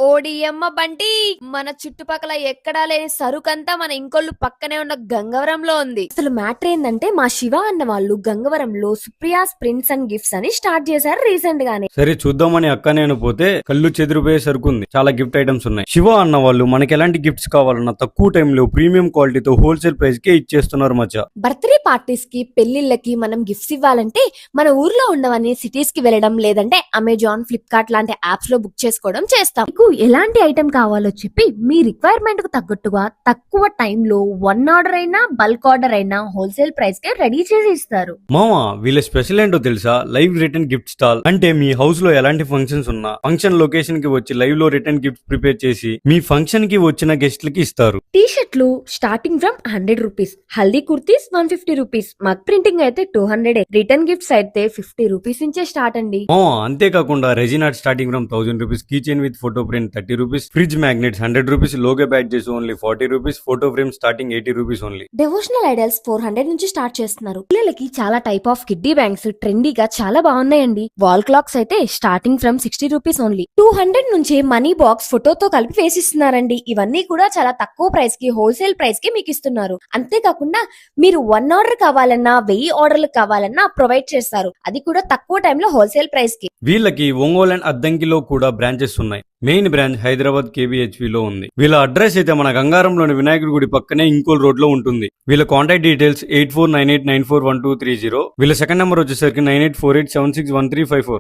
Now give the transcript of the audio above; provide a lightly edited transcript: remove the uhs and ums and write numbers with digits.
ఓడియమ్మ బంటి మన చుట్టుపక్కల ఎక్కడా లేని సరుకంతా మన ఇంకొల్లు పక్కనే ఉన్న గంగవరంలో ఉంది. అసలు మ్యాటర్ ఏందంటే మా శివ అన్న వాళ్ళు గంగవరంలో సుప్రియాస్ ప్రింట్స్ అండ్ గిఫ్ట్స్ అని స్టార్ట్ చేశారు రీసెంట్ గానే. సరే చూద్దామని అక్క నేను పోతే కళ్ళు చెదిరిపోయే సరుకు ఉంది. చాలా గిఫ్ట్ ఐటమ్స్ ఉన్నాయి. శివ అన్న వాళ్ళు మనకి ఎలాంటి గిఫ్ట్స్ కావాలన్నా తక్కువ టైంలో ప్రీమియం క్వాలిటీతో హోల్సేల్ ప్రైస్ కే ఇచ్చేస్తున్నారు మచ్చ. బర్త్డే పార్టీస్ కి పెళ్లిళ్ళకి మనం గిఫ్ట్స్ ఇవ్వాలంటే మన ఊర్లో ఉండవని సిటీస్ కి వెళ్ళడం లేదంటే అమెజాన్ ఫ్లిప్కార్ట్ లాంటి యాప్స్ లో బుక్ చేసుకోవడం చేస్తాం. ఎలాంటి ఐటమ్ కావాలో చెప్పి మీ రిక్వైర్మెంట్ కు తగ్గట్టుగా తక్కువ టైంలో వన్ ఆర్డర్ అయినా బల్క్ ఆర్డర్ అయినా హోల్సేల్ ప్రైస్ కే రెడీ చేసి ఇస్తారు. మామా వీళ్ళ స్పెషల్ ఏంటో తెలుసా? Live return gift stall. అంటే మీ హౌస్ లో ఎలాంటి ఫంక్షన్స్ ఉన్నా ఫంక్షన్ లొకేషన్ కి వచ్చి లైవ్ లో రిటర్న్ గిఫ్ట్ ప్రిపేర్ చేసి మీ ఫంక్షన్ కి వచ్చిన గెస్ట్లకి ఇస్తారు. టీ షర్ట్లు starting from 100 rupees, haldi kurtis 150 rupees, mug printing అయితే 200, రిటర్న్ గిఫ్ట్స్ అయితే 50 రూపీస్ నుంచే స్టార్ట్ అండి. అంతేకాకుండా resin art starting from 1000 rupees, key chain with photo print 30 rupees, fridge magnets 100 rupees, logo badges only 40 rupees, photo frame starting 80 rupees only. Devotional idols 400 నుంచి start చేస్తున్నారు. పిల్లలకి చాలా type of kiddy banks ట్రెండీగా చాలా బాగున్నాయండి. Wall clocks అయితే starting from 60 rupees only. 200 నుంచి money box ఫోటోతో కలిపి వేసిస్తున్నారండి. ఇవన్నీ కూడా చాలా తక్కువ ప్రైస్ కి హోల్సేల్ ప్రైస్ కి మీకు ఇస్తున్నారు. అంతేకాకుండా మీరు 1 ఆర్డర్ కావాలన్నా 1000 ఆర్డర్లు కావాలన్నా ప్రొవైడ్ చేస్తారు. అది కూడా తక్కువ టైంలో హోల్సేల్ ప్రైస్ కి. వీళ్ళకి ఒంగోలు అండ్ అద్దంకిలో కూడా బ్రాంచెస్ ఉన్నాయి. మెయిన్ బ్రాంచ్ హైదరాబాద్ KBHP లో ఉంది. వీళ్ళ అడ్రస్ అయితే మన గంగారంలోని వినాయకుడి గుడి పక్కనే ఇంకోల్ రోడ్ లో ఉంటుంది. వీళ్ళ కాంటాక్ట్ డీటెయిల్స్ 8498941230. వీళ్ళ సెకండ్ నెంబర్ వచ్చేసరికి 9848761354.